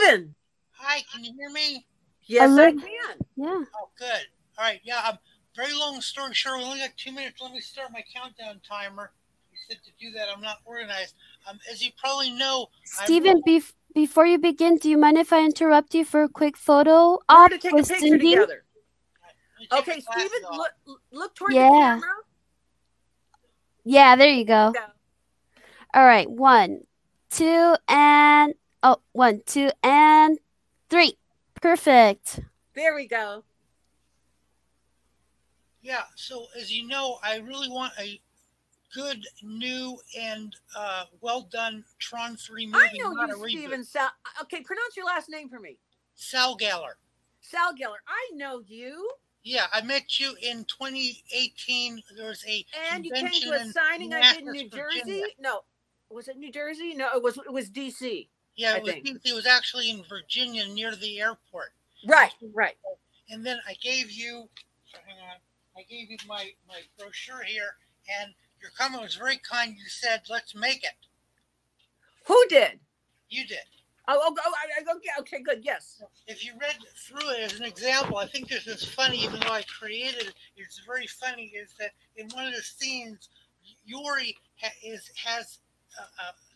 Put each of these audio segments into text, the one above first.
Steven. Hi, can you hear me? Yes, I can. Yeah. Oh, good. All right, yeah. Very long story short, we only got 2 minutes. Let me start my countdown timer. You said to do that. I'm not organized. As you probably know, Steven, before you begin, do you mind if I interrupt you for a quick photo? We're going to take a picture Cindy? together. Right, okay, Steven, look toward the Yeah. camera. Yeah, there you go. All right, 1, 2, and 1, 2, and 3. Perfect. There we go. Yeah, so as you know, I really want a good, new, and well done Tron 3 movie. I know you, Steven. Okay, pronounce your last name for me. Sal Galler. Sal Geller. I know you. Yeah, I met you in 2018. There was a and you came to a signing I did in New Jersey. No, was it New Jersey? No, it was DC. Yeah, it was actually in Virginia near the airport. Right. And then I gave you, hang on, I gave you my brochure here, and your comment was very kind. You said, "Let's make it." Who did? You did. Okay, good, yes. If you read through it as an example, I think this is funny, even though I created it, it's very funny, is that in one of the scenes, Yuri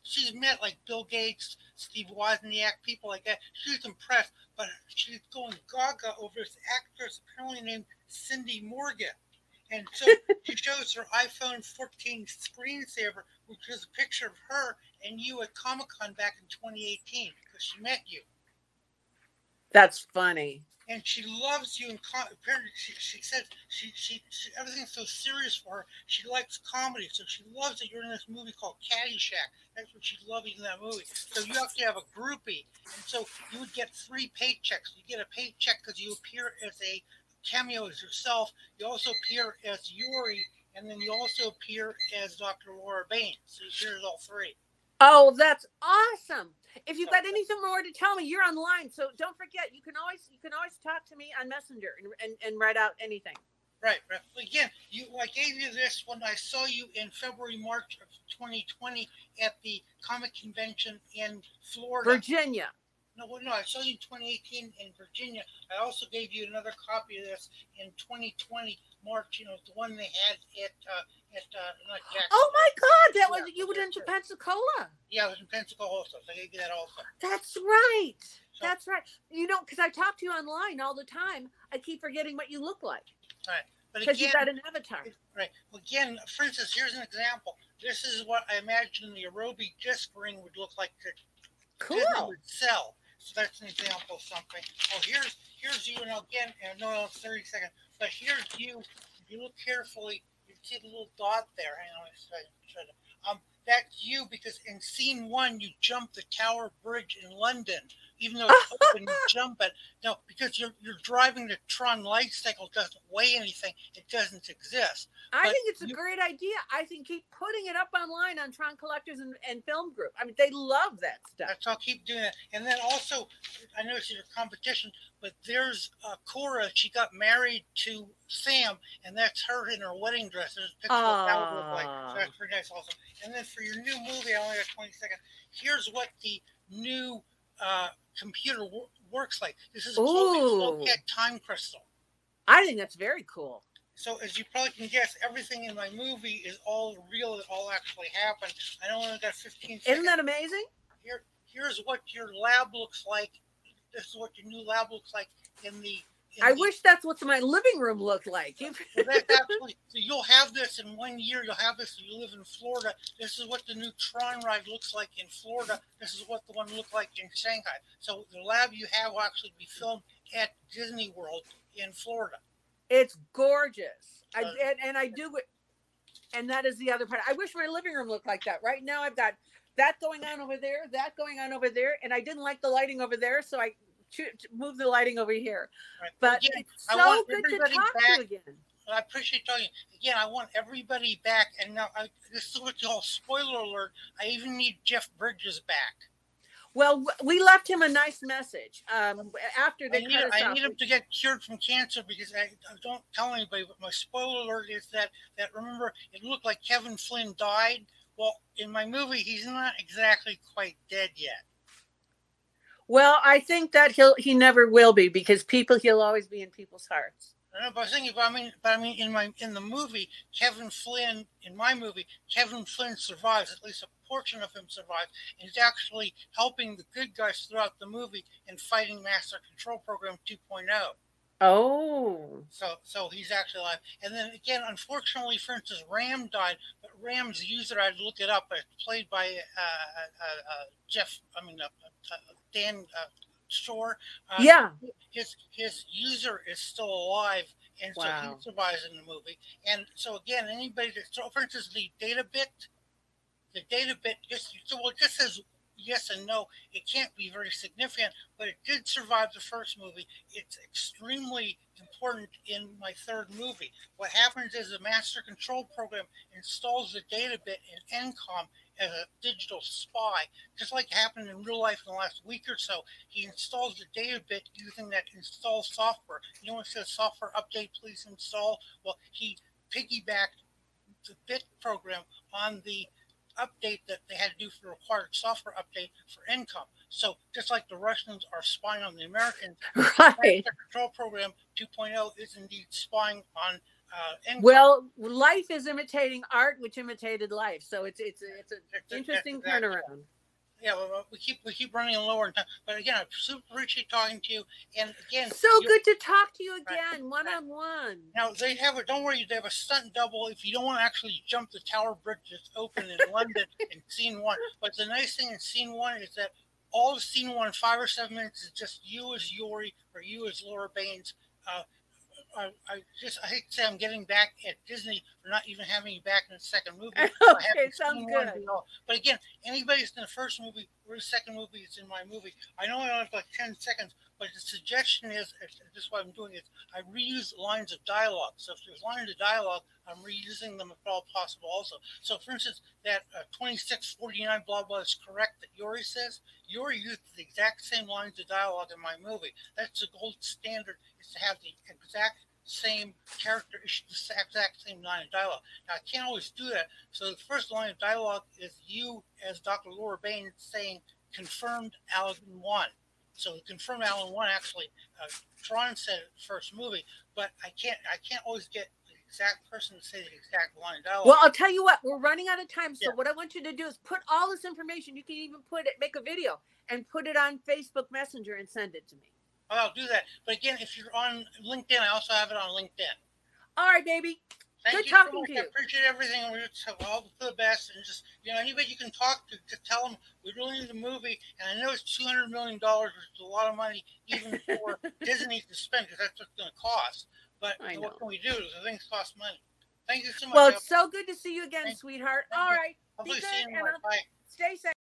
she's met like Bill Gates, Steve Wozniak, people like that. She's impressed, but she's going gaga over this actress apparently named Cindy Morgan. And so she shows her iPhone 14 screensaver, which is a picture of her and you at Comic-Con back in 2018 because she met you. That's funny. And she loves you. And apparently, she said she everything's so serious for her. She likes comedy, so she loves that you're in this movie called Caddyshack. That's what she loves in that movie. So you have to have a groupie, and so you would get 3 paychecks. You get a paycheck because you appear as a cameo as yourself. You also appear as Yuri, and then you also appear as Dr. Laura Baines. So you appear as all 3. Oh, that's awesome. If you've got anything more to tell me, you're online. So don't forget, you can always talk to me on Messenger and write out anything. Right. Again, I gave you this when I saw you in February, March of 2020 at the comic convention in Florida. Virginia. No, I saw you in 2018 in Virginia. I also gave you another copy of this in 2020 March. The one they had at not Jackson. Oh my God, that was you were in Pensacola. Yeah, I was in Pensacola also. So I gave you that also. That's right. That's right. Because I talk to you online all the time. I keep forgetting what you look like. Right. But because you've got an avatar. Right. Well, again, for instance, here's an example. This is what I imagine the Arobi disc ring would look like to cool. would sell. So that's an example of something. Well, here's you, and again, no, 30 seconds. But here's you. If you look carefully, you see the little dot there. Hang on, that's you because in scene 1 you jump the Tower Bridge in London, even though it's open. You jump it. No, because you're driving the Tron light cycle. Doesn't weigh anything. It doesn't exist. I think it's a great idea. I think keep putting it up online on Tron Collectors and Film Group. I mean, they love that stuff. That's I'll keep doing it. And then also, I know it's a competition, but there's Cora. She got married to Sam, and that's her in her wedding dress. There's a picture of that would look like. So that's pretty nice also. And then for your new movie, I only got 20 seconds. Here's what the new computer works like. This is called a time crystal. I think that's very cool. So as you probably can guess, everything in my movie is all real. It all actually happened. I know I only got 15 seconds. Isn't that amazing? Here's what your lab looks like. This is what your new lab looks like I wish that's what my living room looked like. Well, that's actually, so you'll have this in 1 year. You'll have this if you live in Florida. This is what the new Tron ride looks like in Florida. This is what the one looked like in Shanghai. So the lab you have will actually be filmed at Disney World in Florida. It's gorgeous. I do it. And that is the other part. I wish my living room looked like that. Right now I've got that going on over there, that going on over there. And I didn't like the lighting over there. So I move the lighting over here. Right. But again, it's so good to talk to you again. I appreciate talking. Again, I want everybody back. And now this is what you call spoiler alert. I even need Jeff Bridges back. Well, we left him a nice message after they cut us off. I need him to get cured from cancer because I don't tell anybody. But my spoiler alert is that remember it looked like Kevin Flynn died. Well, in my movie, he's not exactly quite dead yet. Well, I think that he never will be, because he'll always be in people's hearts. I know, but I was thinking, but I mean, in the movie, Kevin Flynn, in my movie, Kevin Flynn survives. At least a portion of him survives, and he's actually helping the good guys throughout the movie in fighting Master Control Program 2.0. Oh. So he's actually alive. And then again, unfortunately, for instance, Ram died, but Ram's user, I had to look it up, played by Dan Shore. Yeah. His user is still alive, and so he survives in the movie. And so again, anybody that, so for instance, the data bit just says yes and no. It can't be very significant, but it did survive the first movie. It's extremely important in my third movie. What happens is the Master Control Program installs the data bit in NCOM as a digital spy, just like happened in real life in the last week or so. He installs the data bit using that install software. You know when it says software update, please install? Well, he piggybacked the bit program on the update that they had to do for the required software update for NCOM. So just like the Russians are spying on the Americans, right. The Control Program 2.0 is indeed spying on NCOM. Well, life is imitating art, which imitated life. So it's an interesting turnaround. Yeah, we keep running lower in time. But again, I super appreciate talking to you. And again, so good to talk to you again, one-on-one. Now they have don't worry, they have a stunt double if you don't want to actually jump the Tower Bridge that's open in London in scene 1. But the nice thing in scene 1 is that all the scene 1, 5 or 7 minutes, is just you as Yori or you as Laura Baines. I hate to say I'm getting back at Disney for not even having you back in the second movie. Okay, sounds good. But again, anybody that's in the first movie or the second movie is in my movie. I know I only have like 10 seconds, but the suggestion is, this is what I'm doing, is I reuse lines of dialogue. So if there's lines of dialogue, I'm reusing them if at all possible also. So for instance, that 2649 blah blah is correct that Yori says. Yori used the exact same lines of dialogue in my movie. That's the gold standard, is to have the exact same character issue, the exact same line of dialogue. Now, I can't always do that. So the first line of dialogue is you as Dr. Laura Baines saying, confirmed Alan 1. So confirmed Alan 1, actually, TRON said it in the first movie, but I can't always get the exact person to say the exact line of dialogue. Well, I'll tell you what, we're running out of time. So what I want you to do is put all this information. You can even make a video and put it on Facebook Messenger and send it to me. I'll do that. But again, if you're on LinkedIn, I also have it on LinkedIn. All right, baby. Thank Good talking to you. I appreciate everything. We just have all the best. And just, anybody you can talk to tell them we really need a movie. And I know it's $200 million, which is a lot of money, even for Disney to spend, because that's what it's going to cost. But what can we do? The things cost money. Thank you so much. Well, it's so good to see you again, sweetheart. All right. Hopefully see you tomorrow. Bye. Stay safe.